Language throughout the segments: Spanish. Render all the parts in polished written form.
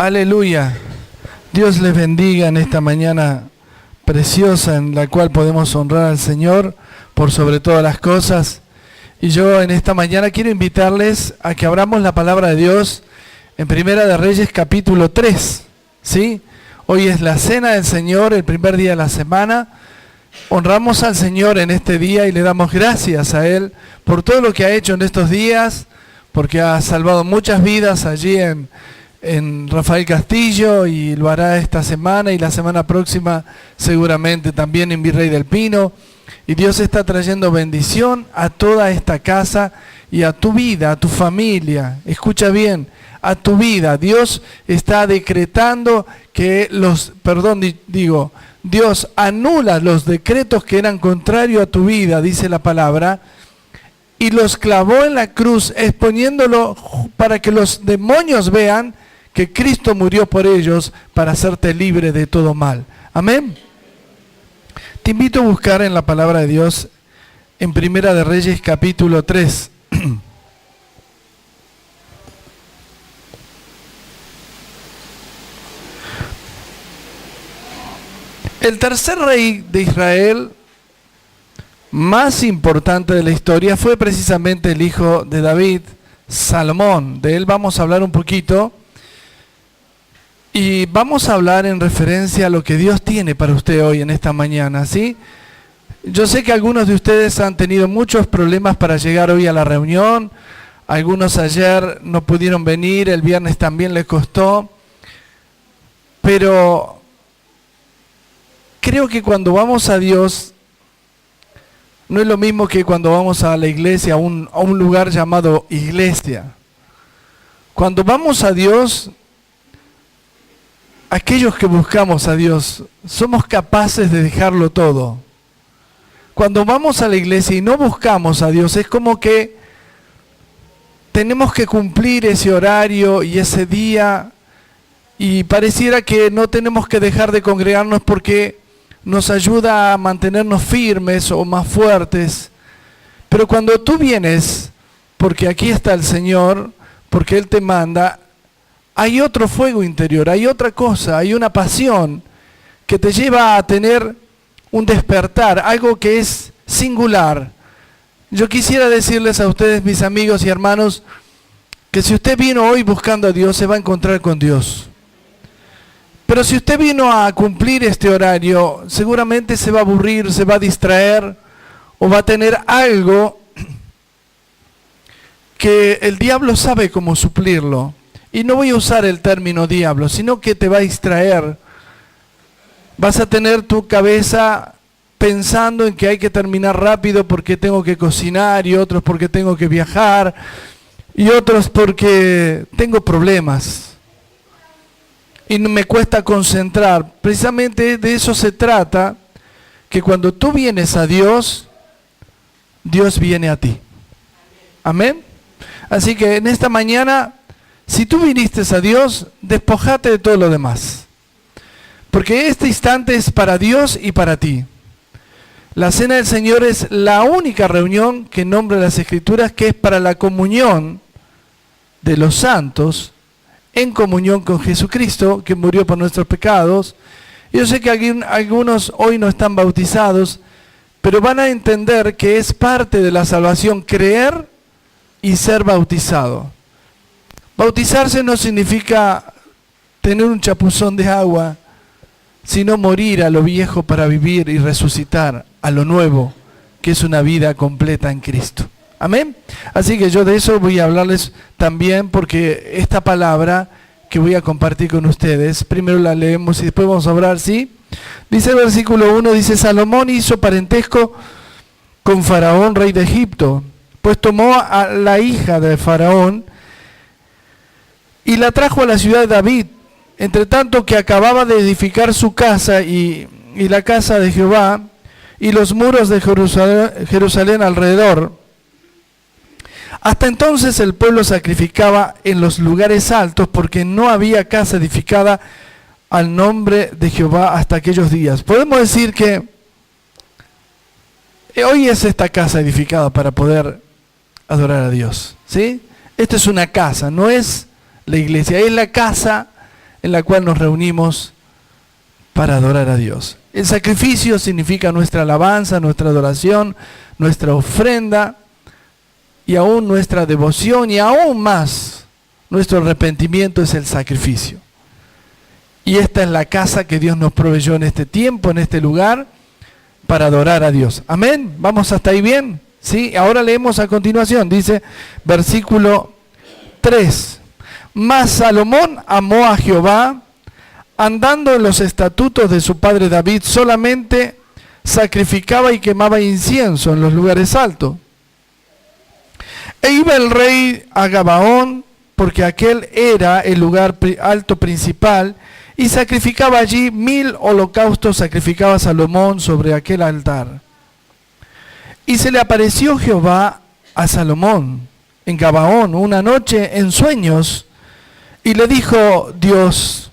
Aleluya. Dios les bendiga en esta mañana preciosa en la cual podemos honrar al Señor por sobre todas las cosas. Y yo en esta mañana quiero invitarles a que abramos la palabra de Dios en Primera de Reyes capítulo 3. ¿Sí? Hoy es la cena del Señor, el primer día de la semana. Honramos al Señor en este día y le damos gracias a Él por todo lo que ha hecho en estos días, porque ha salvado muchas vidas allí en Rafael Castillo, y lo hará esta semana y la semana próxima seguramente también en Virrey del Pino. Y Dios está trayendo bendición a toda esta casa y a tu vida, a tu familia. Escucha bien, a tu vida. Dios está decretando que Dios anula los decretos que eran contrarios a tu vida, dice la palabra, y los clavó en la cruz, exponiéndolo para que los demonios vean que Cristo murió por ellos para hacerte libre de todo mal. Amén. Te invito a buscar en la palabra de Dios en Primera de Reyes capítulo 3. El tercer rey de Israel más importante de la historia fue precisamente el hijo de David, Salomón. De él vamos a hablar un poquito. Y vamos a hablar en referencia a lo que Dios tiene para usted hoy en esta mañana, ¿sí? Yo sé que algunos de ustedes han tenido muchos problemas para llegar hoy a la reunión. Algunos ayer no pudieron venir, el viernes también les costó. Pero creo que cuando vamos a Dios, no es lo mismo que cuando vamos a la iglesia, a un lugar llamado iglesia. Cuando vamos a Dios, aquellos que buscamos a Dios, somos capaces de dejarlo todo. Cuando vamos a la iglesia y no buscamos a Dios, es como que tenemos que cumplir ese horario y ese día, y pareciera que no tenemos que dejar de congregarnos porque nos ayuda a mantenernos firmes o más fuertes. Pero cuando tú vienes, porque aquí está el Señor, porque Él te manda, hay otro fuego interior, hay otra cosa, hay una pasión que te lleva a tener un despertar, algo que es singular. Yo quisiera decirles a ustedes, mis amigos y hermanos, que si usted vino hoy buscando a Dios, se va a encontrar con Dios. Pero si usted vino a cumplir este horario, seguramente se va a aburrir, se va a distraer, o va a tener algo que el diablo sabe cómo suplirlo. Y no voy a usar el término diablo, sino que te va a distraer. Vas a tener tu cabeza pensando en que hay que terminar rápido porque tengo que cocinar, y otros porque tengo que viajar, y otros porque tengo problemas. Y me cuesta concentrar. Precisamente de eso se trata, que cuando tú vienes a Dios, Dios viene a ti. Amén. Así que en esta mañana, si tú viniste a Dios, despojate de todo lo demás. Porque este instante es para Dios y para ti. La cena del Señor es la única reunión que nombra las Escrituras que es para la comunión de los santos, en comunión con Jesucristo, que murió por nuestros pecados. Yo sé que algunos hoy no están bautizados, pero van a entender que es parte de la salvación creer y ser bautizado. Bautizarse no significa tener un chapuzón de agua, sino morir a lo viejo para vivir y resucitar a lo nuevo, que es una vida completa en Cristo. Amén. Así que yo de eso voy a hablarles también, porque esta palabra que voy a compartir con ustedes, primero la leemos y después vamos a orar, ¿sí? Dice el versículo 1, dice: Salomón hizo parentesco con Faraón, rey de Egipto, pues tomó a la hija de Faraón y la trajo a la ciudad de David, entre tanto que acababa de edificar su casa y la casa de Jehová y los muros de Jerusalén alrededor. Hasta entonces el pueblo sacrificaba en los lugares altos, porque no había casa edificada al nombre de Jehová hasta aquellos días. Podemos decir que hoy es esta casa edificada para poder adorar a Dios, ¿sí? Esta es una casa, no es la iglesia, es la casa en la cual nos reunimos para adorar a Dios. El sacrificio significa nuestra alabanza, nuestra adoración, nuestra ofrenda y aún nuestra devoción, y aún más nuestro arrepentimiento es el sacrificio. Y esta es la casa que Dios nos proveyó en este tiempo, en este lugar, para adorar a Dios. Amén. ¿Vamos hasta ahí bien? ¿Sí? Ahora leemos a continuación. Dice, versículo 3. Mas Salomón amó a Jehová, andando en los estatutos de su padre David, solamente sacrificaba y quemaba incienso en los lugares altos. E iba el rey a Gabaón, porque aquel era el lugar alto principal, y sacrificaba allí 1000 holocaustos, sacrificaba Salomón sobre aquel altar. Y se le apareció Jehová a Salomón en Gabaón una noche en sueños, y le dijo Dios,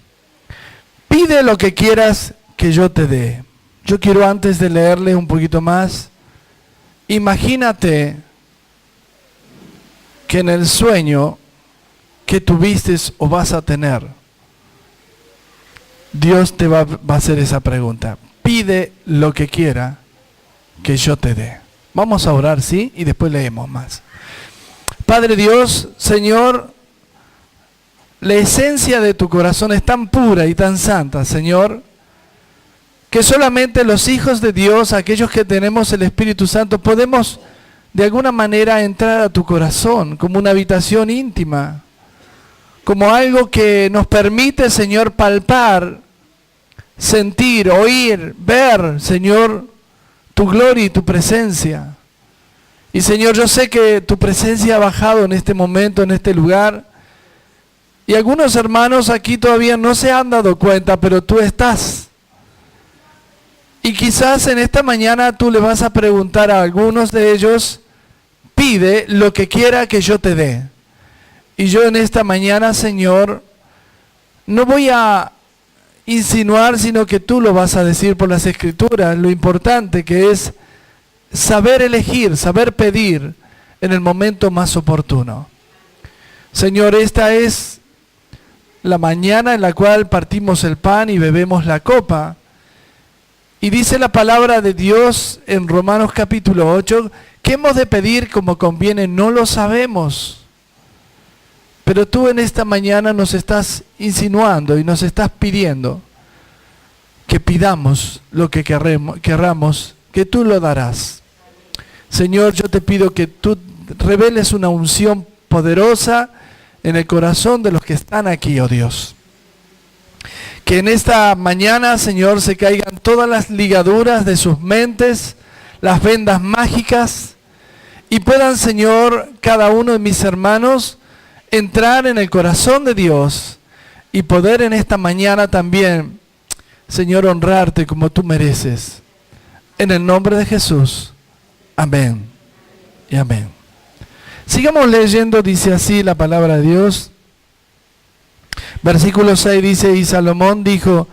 pide lo que quieras que yo te dé. Yo quiero, antes de leerle un poquito más, imagínate que en el sueño que tuviste o vas a tener, Dios te va a hacer esa pregunta. Pide lo que quiera que yo te dé. Vamos a orar, ¿sí? Y después leemos más. Padre Dios, Señor, la esencia de tu corazón es tan pura y tan santa, Señor, que solamente los hijos de Dios, aquellos que tenemos el Espíritu Santo, podemos de alguna manera entrar a tu corazón como una habitación íntima, como algo que nos permite, Señor, palpar, sentir, oír, ver, Señor, tu gloria y tu presencia. Y Señor, yo sé que tu presencia ha bajado en este momento, en este lugar, y algunos hermanos aquí todavía no se han dado cuenta, pero tú estás. Y quizás en esta mañana tú le vas a preguntar a algunos de ellos, pide lo que quiera que yo te dé. Y yo en esta mañana, Señor, no voy a insinuar, sino que tú lo vas a decir por las Escrituras, lo importante que es saber elegir, saber pedir en el momento más oportuno. Señor, esta es la mañana en la cual partimos el pan y bebemos la copa. Y dice la palabra de Dios en Romanos capítulo 8, ¿qué hemos de pedir como conviene? No lo sabemos. Pero tú en esta mañana nos estás insinuando y nos estás pidiendo que pidamos lo que querramos, que tú lo darás. Señor, yo te pido que tú reveles una unción poderosa en el corazón de los que están aquí, oh Dios. Que en esta mañana, Señor, se caigan todas las ligaduras de sus mentes, las vendas mágicas, y puedan, Señor, cada uno de mis hermanos entrar en el corazón de Dios y poder en esta mañana también, Señor, honrarte como tú mereces. En el nombre de Jesús. Amén y amén. Sigamos leyendo, dice así la palabra de Dios. Versículo 6 dice, y Salomón dijo,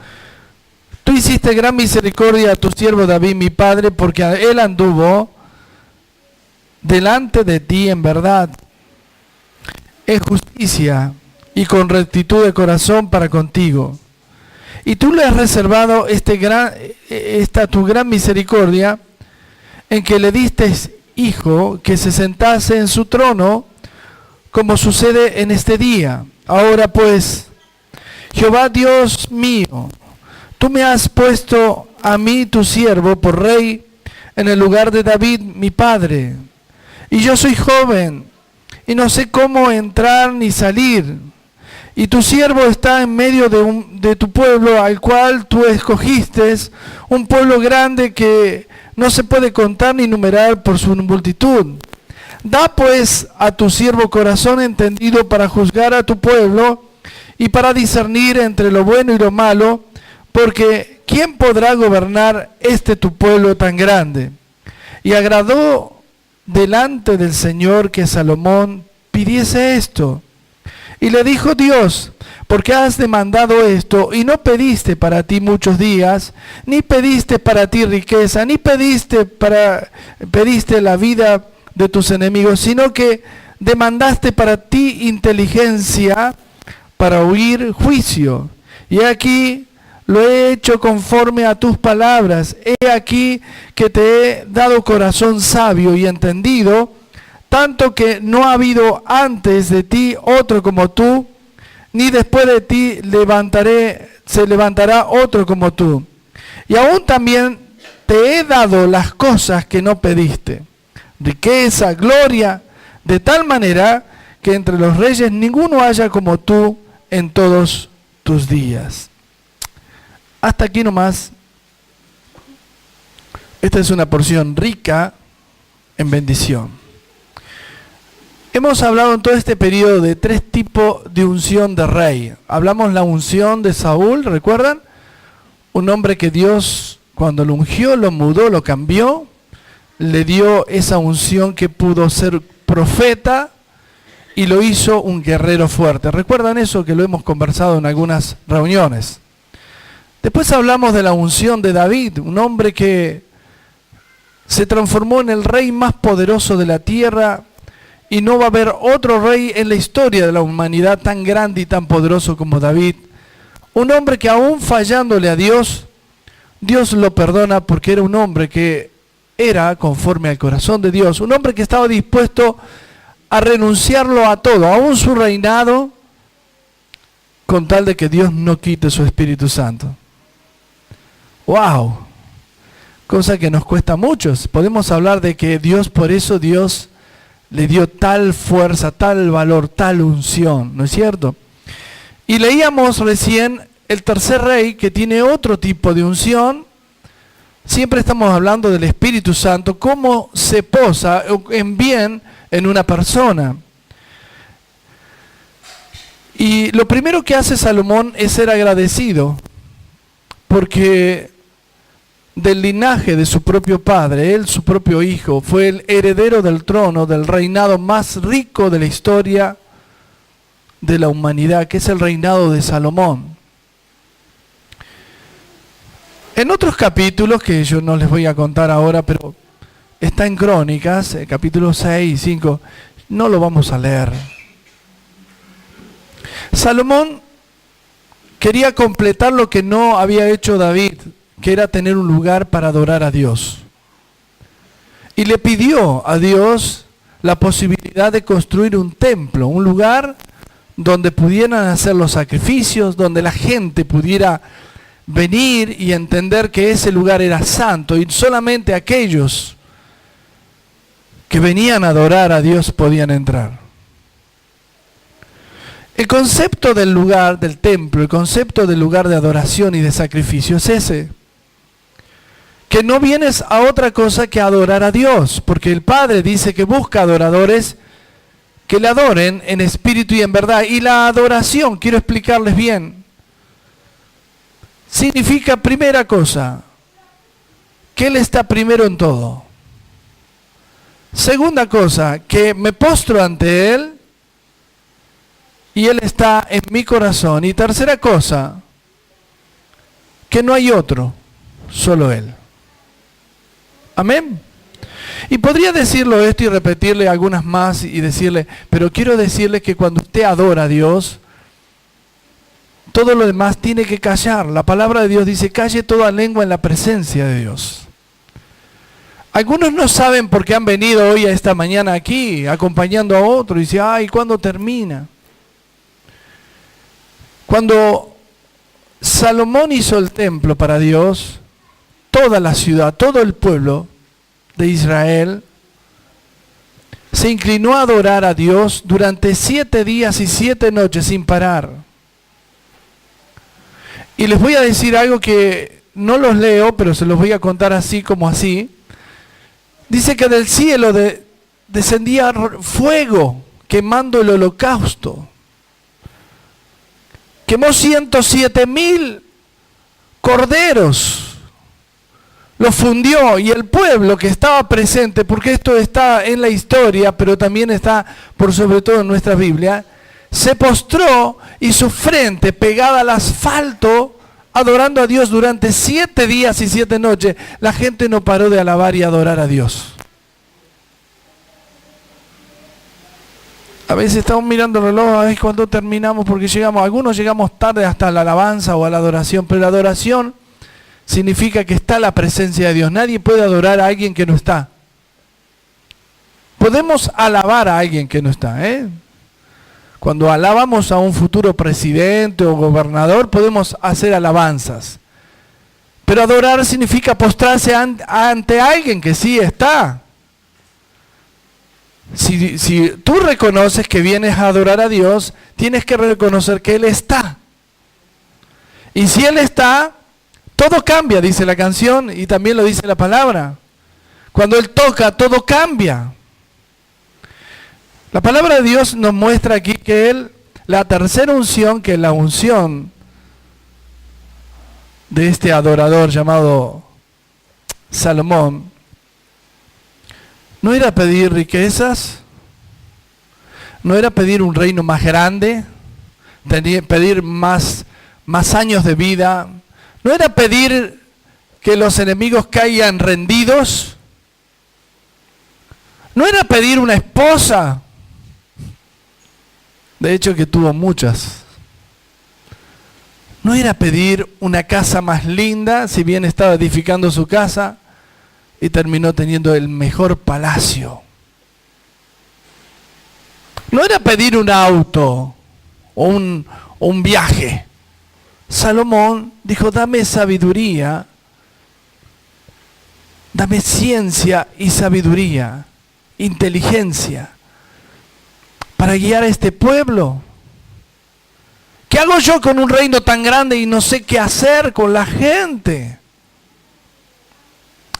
tú hiciste gran misericordia a tu siervo David, mi padre, porque él anduvo delante de ti en verdad, en justicia y con rectitud de corazón para contigo. Y tú le has reservado esta tu gran misericordia, en que le diste hijo que se sentase en su trono, como sucede en este día. Ahora pues, Jehová Dios mío, tú me has puesto a mí, tu siervo, por rey en el lugar de David, mi padre. Y yo soy joven, y no sé cómo entrar ni salir. Y tu siervo está en medio de tu pueblo, al cual tú escogiste, un pueblo grande que no se puede contar ni numerar por su multitud. Da pues a tu siervo corazón entendido para juzgar a tu pueblo y para discernir entre lo bueno y lo malo, porque ¿quién podrá gobernar tu pueblo tan grande? Y agradó delante del Señor que Salomón pidiese esto. Y le dijo Dios, porque has demandado esto y no pediste para ti muchos días, ni pediste para ti riqueza, ni pediste la vida de tus enemigos, sino que demandaste para ti inteligencia para oír juicio. Y aquí lo he hecho conforme a tus palabras. He aquí que te he dado corazón sabio y entendido, tanto que no ha habido antes de ti otro como tú, ni después de ti se levantará otro como tú. Y aún también te he dado las cosas que no pediste, riqueza, gloria, de tal manera que entre los reyes ninguno haya como tú en todos tus días. Hasta aquí nomás. Esta es una porción rica en bendición. Hemos hablado en todo este periodo de 3 tipos de unción de rey. Hablamos la unción de Saúl, ¿recuerdan? Un hombre que Dios, cuando lo ungió, lo mudó, lo cambió, le dio esa unción que pudo ser profeta y lo hizo un guerrero fuerte. ¿Recuerdan eso que lo hemos conversado en algunas reuniones? Después hablamos de la unción de David, un hombre que se transformó en el rey más poderoso de la tierra y no va a haber otro rey en la historia de la humanidad tan grande y tan poderoso como David. Un hombre que aún fallándole a Dios, Dios lo perdona porque era un hombre que era conforme al corazón de Dios, un hombre que estaba dispuesto a renunciarlo a todo, aún su reinado, con tal de que Dios no quite su Espíritu Santo. ¡Wow! Cosa que nos cuesta mucho. Podemos hablar de que Dios, por eso Dios le dio tal fuerza, tal valor, tal unción, ¿no es cierto? Y leíamos recién el tercer rey que tiene otro tipo de unción. Siempre estamos hablando del Espíritu Santo, cómo se posa en bien en una persona. Y lo primero que hace Salomón es ser agradecido, porque del linaje de su propio padre, él, su propio hijo, fue el heredero del trono, del reinado más rico de la historia de la humanidad, que es el reinado de Salomón. En otros capítulos, que yo no les voy a contar ahora, pero está en Crónicas, capítulos 6 y 5, no lo vamos a leer. Salomón quería completar lo que no había hecho David, que era tener un lugar para adorar a Dios. Y le pidió a Dios la posibilidad de construir un templo, un lugar donde pudieran hacer los sacrificios, donde la gente pudiera venir y entender que ese lugar era santo y solamente aquellos que venían a adorar a Dios podían entrar. El concepto del lugar, del templo, el concepto del lugar de adoración y de sacrificio es ese. Que no vienes a otra cosa que adorar a Dios, porque el Padre dice que busca adoradores que le adoren en espíritu y en verdad. Y la adoración, quiero explicarles bien, significa, primera cosa, que Él está primero en todo. Segunda cosa, que me postro ante Él y Él está en mi corazón. Y tercera cosa, que no hay otro, solo Él. Amén. Y podría decirlo esto y repetirle algunas más y decirle, pero quiero decirle que cuando usted adora a Dios, todo lo demás tiene que callar. La palabra de Dios dice, calle toda lengua en la presencia de Dios. Algunos no saben por qué han venido hoy a esta mañana aquí, acompañando a otro, y dicen, ay, ¿cuándo termina? Cuando Salomón hizo el templo para Dios, toda la ciudad, todo el pueblo de Israel se inclinó a adorar a Dios durante 7 días y 7 noches sin parar. Y les voy a decir algo que no los leo, pero se los voy a contar así como así. Dice que del cielo descendía fuego quemando el holocausto. Quemó 107,000 corderos. Lo fundió, y el pueblo que estaba presente, porque esto está en la historia, pero también está por sobre todo en nuestra Biblia, se postró y su frente pegada al asfalto, adorando a Dios durante 7 días y 7 noches. La gente no paró de alabar y adorar a Dios. A veces estamos mirando el reloj, a ver cuándo terminamos, porque algunos llegamos tarde hasta la alabanza o a la adoración, pero la adoración significa que está la presencia de Dios. Nadie puede adorar a alguien que no está. Podemos alabar a alguien que no está, ¿eh? Cuando alabamos a un futuro presidente o gobernador, podemos hacer alabanzas. Pero adorar significa postrarse ante alguien que sí está. Si tú reconoces que vienes a adorar a Dios, tienes que reconocer que Él está. Y si Él está, todo cambia, dice la canción, y también lo dice la palabra. Cuando Él toca, todo cambia. La palabra de Dios nos muestra aquí que la tercera unción, que es la unción de este adorador llamado Salomón, no era pedir riquezas, no era pedir un reino más grande, pedir más años de vida, no era pedir que los enemigos caigan rendidos, no era pedir una esposa, de hecho que tuvo muchas, no era pedir una casa más linda, si bien estaba edificando su casa, y terminó teniendo el mejor palacio. No era pedir un auto o un viaje. Salomón dijo, dame sabiduría, dame ciencia y sabiduría, inteligencia, para guiar a este pueblo. ¿Qué hago yo con un reino tan grande y no sé qué hacer con la gente?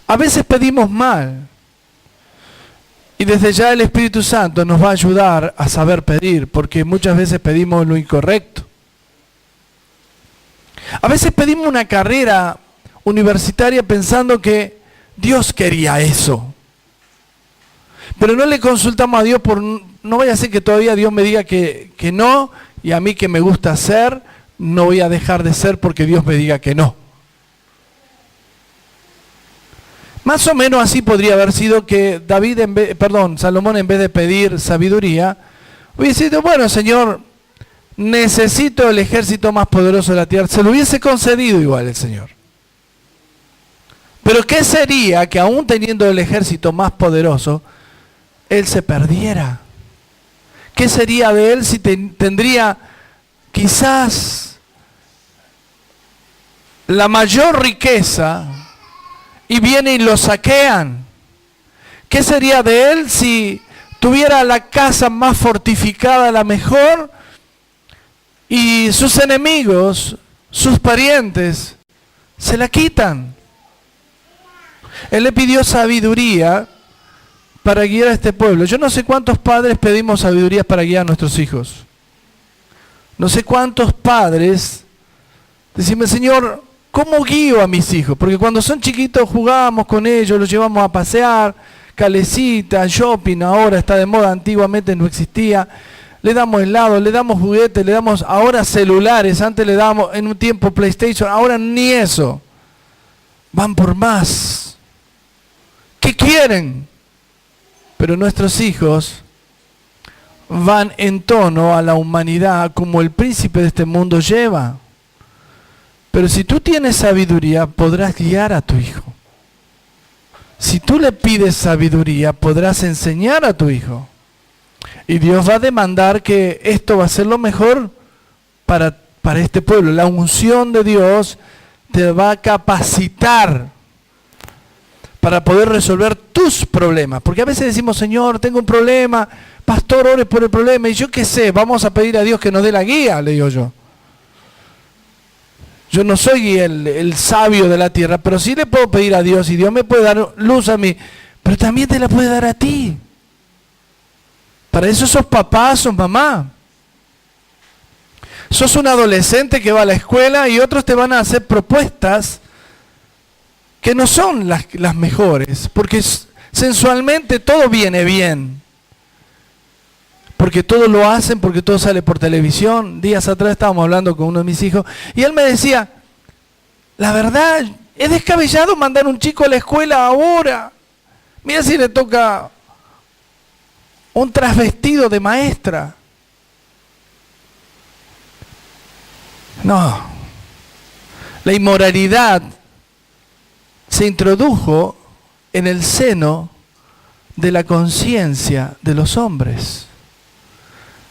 A veces pedimos mal. Y desde ya el Espíritu Santo nos va a ayudar a saber pedir, porque muchas veces pedimos lo incorrecto. A veces pedimos una carrera universitaria pensando que Dios quería eso. Pero no le consultamos a Dios no vaya a ser que todavía Dios me diga que no, y a mí que me gusta hacer, no voy a dejar de ser porque Dios me diga que no. Más o menos así podría haber sido que Salomón en vez de pedir sabiduría, hubiese dicho, bueno Señor, necesito el ejército más poderoso de la tierra. Se lo hubiese concedido igual el Señor. Pero ¿qué sería que aún teniendo el ejército más poderoso, él se perdiera? ¿Qué sería de él si tendría quizás la mayor riqueza y vienen y lo saquean? ¿Qué sería de él si tuviera la casa más fortificada, la mejor, y sus enemigos, sus parientes, se la quitan? Él le pidió sabiduría para guiar a este pueblo. Yo no sé cuántos padres pedimos sabiduría para guiar a nuestros hijos. No sé cuántos padres decimos, Señor, ¿cómo guío a mis hijos? Porque cuando son chiquitos jugábamos con ellos, los llevamos a pasear, calecita, shopping, ahora está de moda, antiguamente no existía. Le damos helado, le damos juguetes, le damos ahora celulares, antes le dábamos en un tiempo PlayStation, ahora ni eso. Van por más. ¿Qué quieren? Pero nuestros hijos van en tono a la humanidad como el príncipe de este mundo lleva. Pero si tú tienes sabiduría, podrás guiar a tu hijo. Si tú le pides sabiduría, podrás enseñar a tu hijo. Y Dios va a demandar que esto va a ser lo mejor para este pueblo. La unción de Dios te va a capacitar para poder resolver tus problemas. Porque a veces decimos, Señor, tengo un problema, pastor, ore por el problema. Y yo qué sé, vamos a pedir a Dios que nos dé la guía, le digo yo. Yo no soy el sabio de la tierra, pero sí le puedo pedir a Dios y Dios me puede dar luz a mí, pero también te la puede dar a ti. Para eso sos papá, sos mamá. Sos un adolescente que va a la escuela y otros te van a hacer propuestas que no son las mejores, porque sensualmente todo viene bien. Porque todo lo hacen, porque todo sale por televisión. Días atrás estábamos hablando con uno de mis hijos y él me decía, la verdad, es descabellado mandar un chico a la escuela ahora. Mira si le toca un trasvestido de maestra. No, la inmoralidad se introdujo en el seno de la conciencia de los hombres.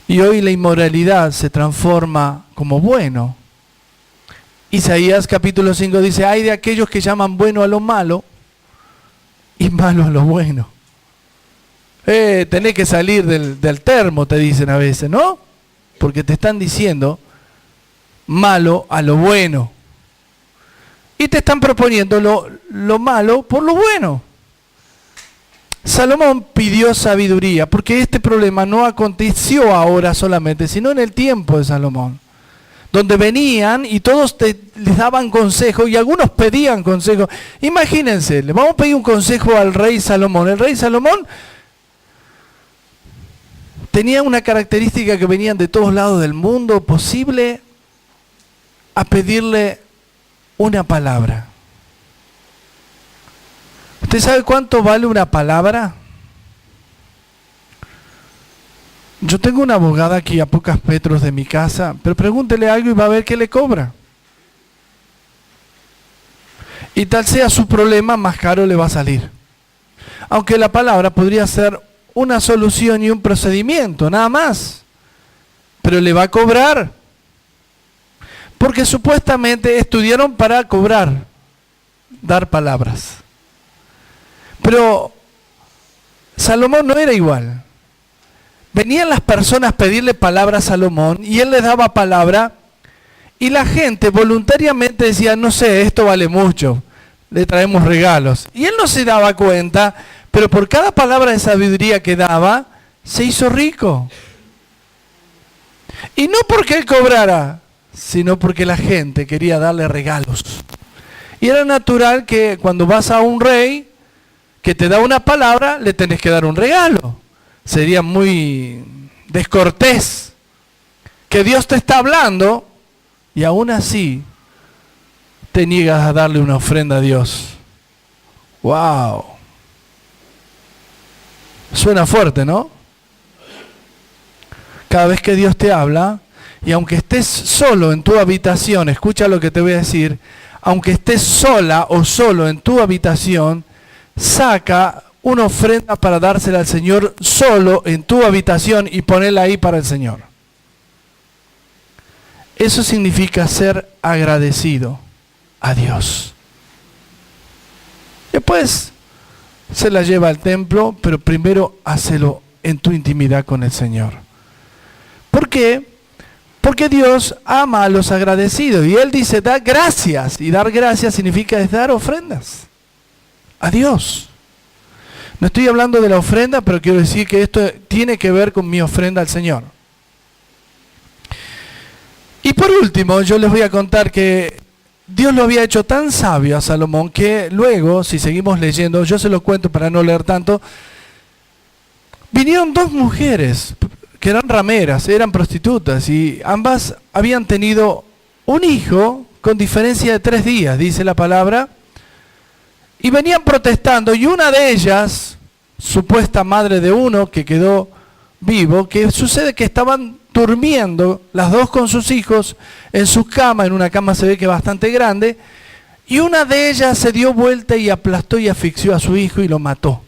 Y hoy la inmoralidad se transforma como bueno. Isaías capítulo 5 dice, hay de aquellos que llaman bueno a lo malo y malo a lo bueno. Tenés que salir del termo, te dicen a veces, ¿no? Porque te están diciendo malo a lo bueno. Y te están proponiendo lo malo por lo bueno. Salomón pidió sabiduría, porque este problema no aconteció ahora solamente, sino en el tiempo de Salomón, donde venían y todos les daban consejo y algunos pedían consejo. Imagínense, le vamos a pedir un consejo al rey Salomón. El rey Salomón tenía una característica que venían de todos lados del mundo posible a pedirle una palabra. ¿Usted sabe cuánto vale una palabra? Yo tengo una abogada aquí a pocos metros de mi casa, pero pregúntele algo y va a ver qué le cobra. Y tal sea su problema, más caro le va a salir. Aunque la palabra podría ser una solución y un procedimiento, nada más. Pero le va a cobrar. Porque supuestamente estudiaron para cobrar, dar palabras. Pero Salomón no era igual. Venían las personas a pedirle palabra a Salomón y él les daba palabra y la gente voluntariamente decía, no sé, esto vale mucho, le traemos regalos. Y él no se daba cuenta, pero por cada palabra de sabiduría que daba, se hizo rico. Y no porque él cobrara, sino porque la gente quería darle regalos. Y era natural que cuando vas a un rey que te da una palabra, le tenés que dar un regalo. Sería muy descortés que Dios te está hablando y aún así te niegas a darle una ofrenda a Dios. ¡Wow! Suena fuerte, ¿no? Cada vez que Dios te habla, y aunque estés solo en tu habitación, escucha lo que te voy a decir, aunque estés sola o solo en tu habitación, saca una ofrenda para dársela al Señor solo en tu habitación y ponela ahí para el Señor. Eso significa ser agradecido a Dios. Después se la lleva al templo, pero primero hácelo en tu intimidad con el Señor. ¿Por qué? Porque Dios ama a los agradecidos y Él dice, da gracias. Y dar gracias significa dar ofrendas a Dios. No estoy hablando de la ofrenda, pero quiero decir que esto tiene que ver con mi ofrenda al Señor. Y por último, yo les voy a contar que Dios lo había hecho tan sabio a Salomón que luego, si seguimos leyendo, yo se lo cuento para no leer tanto, vinieron dos mujeres que eran rameras, eran prostitutas, y ambas habían tenido un hijo con diferencia de 3 días, dice la palabra, y venían protestando, y una de ellas, supuesta madre de uno que quedó vivo, que sucede que estaban durmiendo las dos con sus hijos en su cama, en una cama se ve que bastante grande, y una de ellas se dio vuelta y aplastó y asfixió a su hijo y lo mató.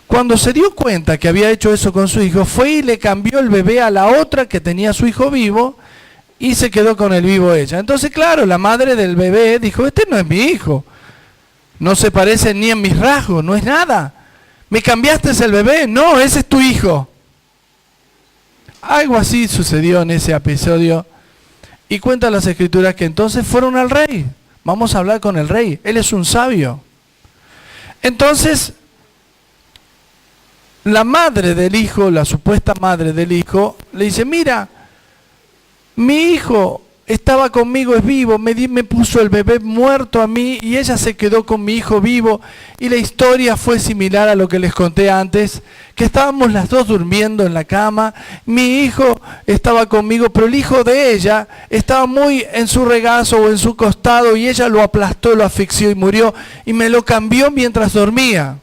Cuando se dio cuenta que había hecho eso con su hijo, fue y le cambió el bebé a la otra que tenía a su hijo vivo y se quedó con el vivo ella. Entonces, claro, la madre del bebé dijo, este no es mi hijo, no se parece ni en mis rasgos, no es nada. ¿Me cambiaste el bebé? No, ese es tu hijo. Algo así sucedió en ese episodio y cuentan las escrituras que entonces fueron al rey. Vamos a hablar con el rey, él es un sabio. Entonces, la madre del hijo, la supuesta madre del hijo, le dice, mira, mi hijo estaba conmigo, es vivo, me puso el bebé muerto a mí y ella se quedó con mi hijo vivo. Y la historia fue similar a lo que les conté antes, que estábamos las dos durmiendo en la cama, mi hijo estaba conmigo, pero el hijo de ella estaba muy en su regazo o en su costado y ella lo aplastó, lo asfixió y murió y me lo cambió mientras dormía.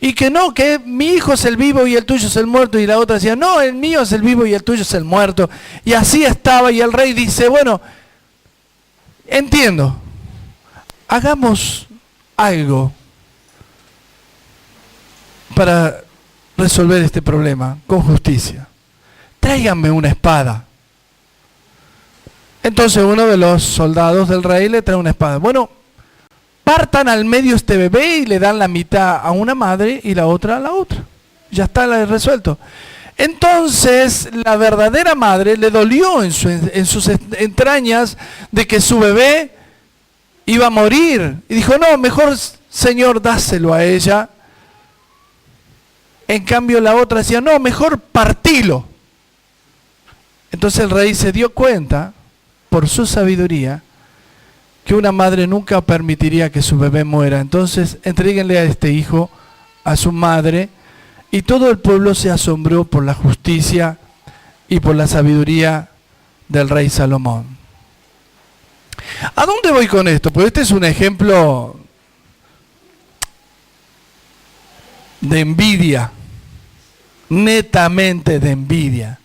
Y que no, que mi hijo es el vivo y el tuyo es el muerto. Y la otra decía, no, el mío es el vivo y el tuyo es el muerto. Y así estaba. Y el rey dice, bueno, entiendo, hagamos algo para resolver este problema con justicia. Tráiganme una espada. Entonces uno de los soldados del rey le trae una espada. Bueno, partan al medio este bebé y le dan la mitad a una madre y la otra a la otra. Ya está resuelto. Entonces la verdadera madre le dolió en sus entrañas de que su bebé iba a morir. Y dijo, no, mejor Señor, dáselo a ella. En cambio la otra decía, no, mejor partilo. Entonces el rey se dio cuenta, por su sabiduría, que una madre nunca permitiría que su bebé muera. Entonces, entréguenle a este hijo, a su madre, y todo el pueblo se asombró por la justicia y por la sabiduría del rey Salomón. ¿A dónde voy con esto? Pues este es un ejemplo de envidia, netamente de envidia.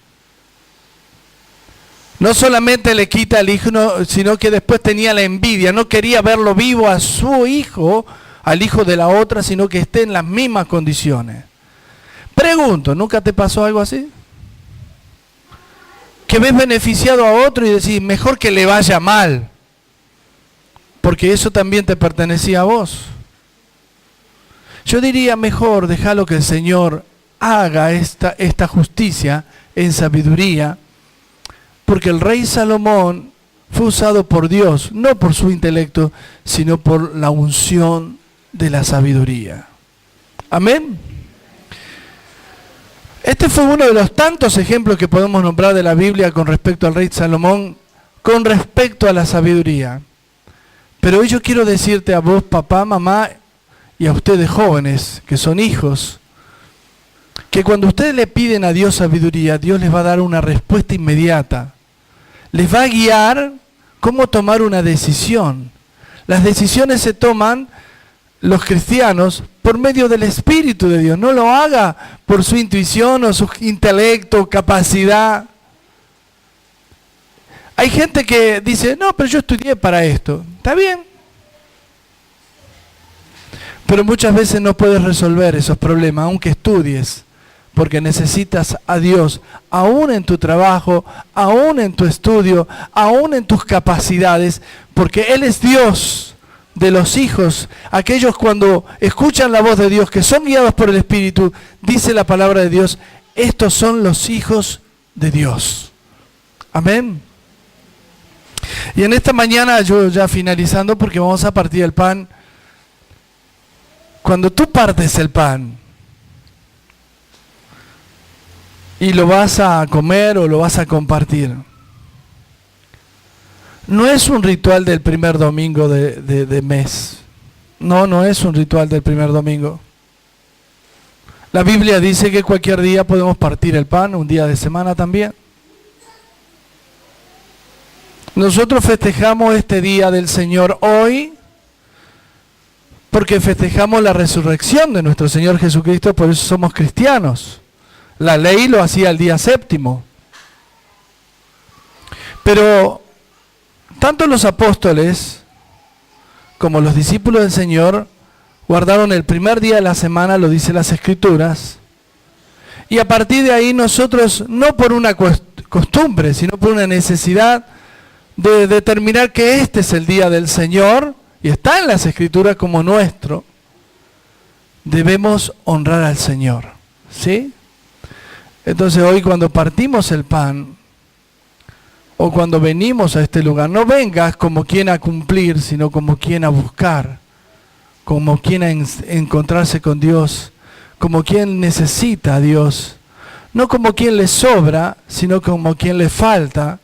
No solamente le quita al hijo, sino que después tenía la envidia. No quería verlo vivo a su hijo, al hijo de la otra, sino que esté en las mismas condiciones. Pregunto, ¿nunca te pasó algo así? Que ves beneficiado a otro y decís, mejor que le vaya mal, porque eso también te pertenecía a vos. Yo diría, mejor déjalo que el Señor haga esta justicia en sabiduría, porque el rey Salomón fue usado por Dios, no por su intelecto, sino por la unción de la sabiduría. Amén. Este fue uno de los tantos ejemplos que podemos nombrar de la Biblia con respecto al rey Salomón, con respecto a la sabiduría. Pero hoy yo quiero decirte a vos, papá, mamá, y a ustedes jóvenes, que son hijos, que cuando ustedes le piden a Dios sabiduría, Dios les va a dar una respuesta inmediata. Les va a guiar cómo tomar una decisión. Las decisiones se toman, los cristianos, por medio del Espíritu de Dios. No lo haga por su intuición o su intelecto, capacidad. Hay gente que dice, no, pero yo estudié para esto. Está bien. Pero muchas veces no puedes resolver esos problemas, aunque estudies. Porque necesitas a Dios, aún en tu trabajo, aún en tu estudio, aún en tus capacidades, porque Él es Dios de los hijos. Aquellos cuando escuchan la voz de Dios, que son guiados por el Espíritu, dice la palabra de Dios, estos son los hijos de Dios. Amén. Y en esta mañana, yo ya finalizando, porque vamos a partir el pan, cuando tú partes el pan, y lo vas a comer o lo vas a compartir, no es un ritual del primer domingo de mes. No es un ritual del primer domingo. La Biblia dice que cualquier día podemos partir el pan, un día de semana también. Nosotros festejamos este día del Señor hoy porque festejamos la resurrección de nuestro Señor Jesucristo, por eso somos cristianos. La ley lo hacía el día séptimo. Pero tanto los apóstoles como los discípulos del Señor guardaron el primer día de la semana, lo dicen las Escrituras. Y a partir de ahí nosotros, no por una costumbre, sino por una necesidad de determinar que este es el día del Señor, y está en las Escrituras como nuestro, debemos honrar al Señor. ¿Sí? Entonces hoy cuando partimos el pan, o cuando venimos a este lugar, no vengas como quien a cumplir, sino como quien a buscar, como quien a encontrarse con Dios, como quien necesita a Dios, no como quien le sobra, sino como quien le falta.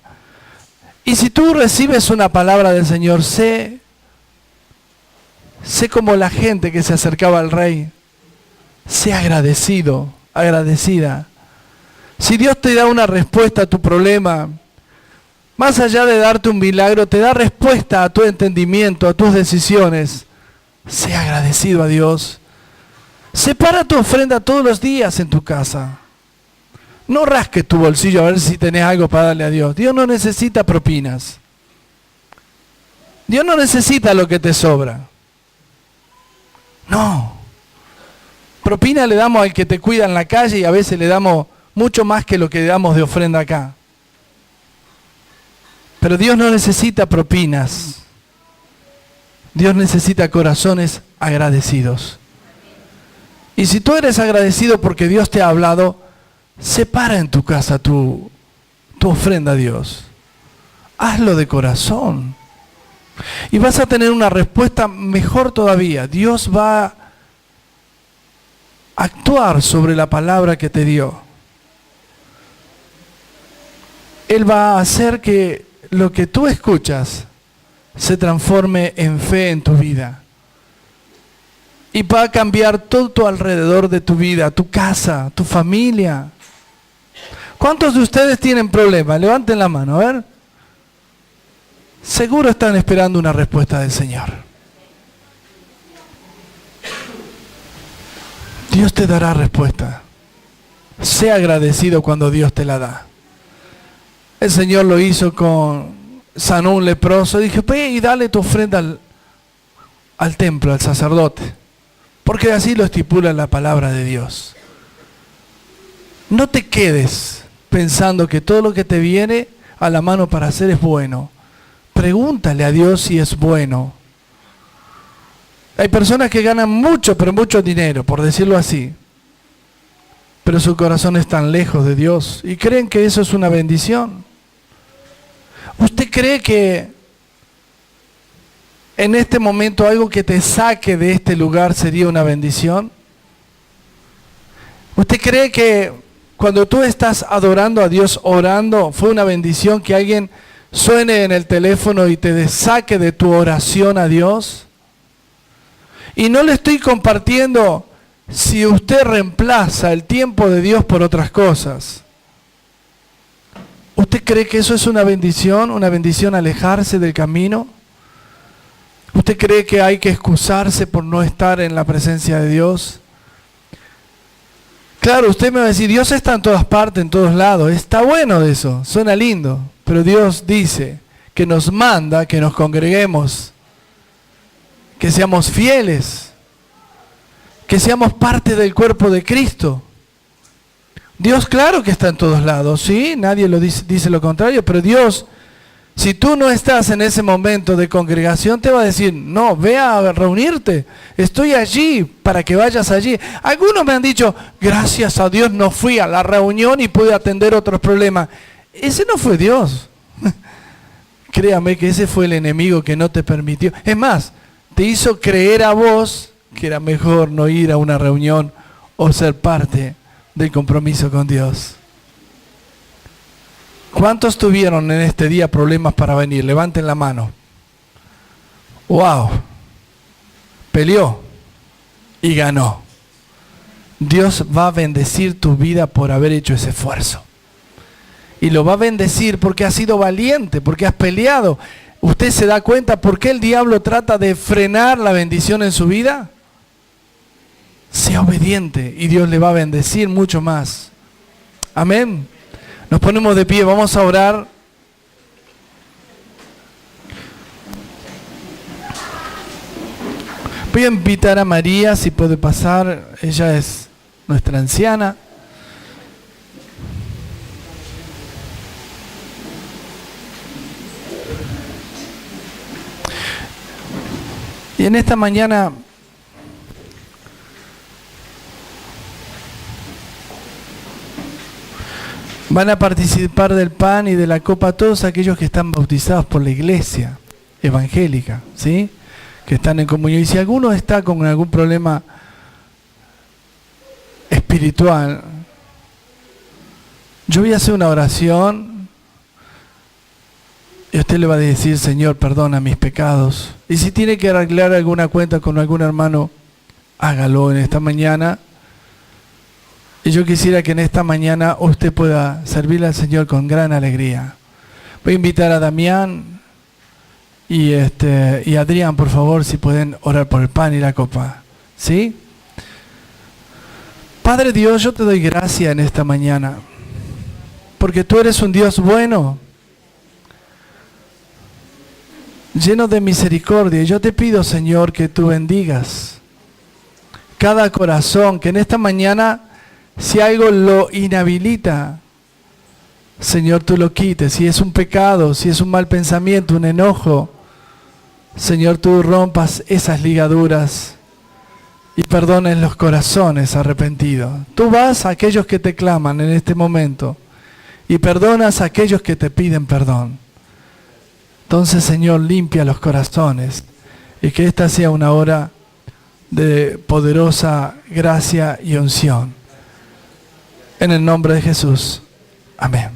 Y si tú recibes una palabra del Señor, sé como la gente que se acercaba al rey, sé agradecido, agradecida. Si Dios te da una respuesta a tu problema, más allá de darte un milagro, te da respuesta a tu entendimiento, a tus decisiones. Sé agradecido a Dios. Separa tu ofrenda todos los días en tu casa. No rasques tu bolsillo a ver si tenés algo para darle a Dios. Dios no necesita propinas. Dios no necesita lo que te sobra. No. Propina le damos al que te cuida en la calle y a veces le damos mucho más que lo que le damos de ofrenda acá. Pero Dios no necesita propinas. Dios necesita corazones agradecidos. Y si tú eres agradecido porque Dios te ha hablado, separa en tu casa tu ofrenda a Dios. Hazlo de corazón. Y vas a tener una respuesta mejor todavía. Dios va a actuar sobre la palabra que te dio. Él va a hacer que lo que tú escuchas se transforme en fe en tu vida. Y va a cambiar todo tu alrededor de tu vida, tu casa, tu familia. ¿Cuántos de ustedes tienen problemas? Levanten la mano, a ver. Seguro están esperando una respuesta del Señor. Dios te dará respuesta. Sé agradecido cuando Dios te la da. El Señor lo hizo sanó un leproso. Dije, ve y dale tu ofrenda al templo, al sacerdote. Porque así lo estipula la palabra de Dios. No te quedes pensando que todo lo que te viene a la mano para hacer es bueno. Pregúntale a Dios si es bueno. Hay personas que ganan mucho, pero mucho dinero, por decirlo así. Pero su corazón es tan lejos de Dios y creen que eso es una bendición. ¿Usted cree que en este momento algo que te saque de este lugar sería una bendición? ¿Usted cree que cuando tú estás adorando a Dios, orando, fue una bendición que alguien suene en el teléfono y te saque de tu oración a Dios? Y no le estoy compartiendo si usted reemplaza el tiempo de Dios por otras cosas. ¿Usted cree que eso es una bendición alejarse del camino? ¿Usted cree que hay que excusarse por no estar en la presencia de Dios? Claro, usted me va a decir, Dios está en todas partes, en todos lados. Está bueno eso, suena lindo. Pero Dios dice que nos manda que nos congreguemos, que seamos fieles, que seamos parte del cuerpo de Cristo. Dios claro que está en todos lados, ¿sí? Nadie lo dice lo contrario, pero Dios, si tú no estás en ese momento de congregación, te va a decir, no, ve a reunirte, estoy allí para que vayas allí. Algunos me han dicho, gracias a Dios no fui a la reunión y pude atender otros problemas. Ese no fue Dios. Créame que ese fue el enemigo que no te permitió. Es más, te hizo creer a vos que era mejor no ir a una reunión o ser parte del compromiso con Dios. ¿Cuántos tuvieron en este día problemas para venir? Levanten la mano. ¡Wow! Peleó y ganó. Dios va a bendecir tu vida por haber hecho ese esfuerzo. Y lo va a bendecir porque has sido valiente, porque has peleado. ¿Usted se da cuenta por qué el diablo trata de frenar la bendición en su vida? Sea obediente y Dios le va a bendecir mucho más. Amén. Nos ponemos de pie, vamos a orar. Voy a invitar a María, si puede pasar. Ella es nuestra anciana. Y en esta mañana van a participar del pan y de la copa todos aquellos que están bautizados por la iglesia evangélica, ¿sí? Que están en comunión. Y si alguno está con algún problema espiritual, yo voy a hacer una oración y usted le va a decir, Señor, perdona mis pecados. Y si tiene que arreglar alguna cuenta con algún hermano, hágalo en esta mañana. Y yo quisiera que en esta mañana usted pueda servirle al Señor con gran alegría. Voy a invitar a Damián y Adrián, por favor, si pueden orar por el pan y la copa. ¿Sí? Padre Dios, yo te doy gracia en esta mañana, porque tú eres un Dios bueno, lleno de misericordia. Y yo te pido, Señor, que tú bendigas cada corazón, que en esta mañana, si algo lo inhabilita, Señor, tú lo quites. Si es un pecado, si es un mal pensamiento, un enojo, Señor, tú rompas esas ligaduras y perdones los corazones arrepentidos. Tú vas a aquellos que te claman en este momento y perdonas a aquellos que te piden perdón. Entonces, Señor, limpia los corazones y que esta sea una hora de poderosa gracia y unción. En el nombre de Jesús. Amén.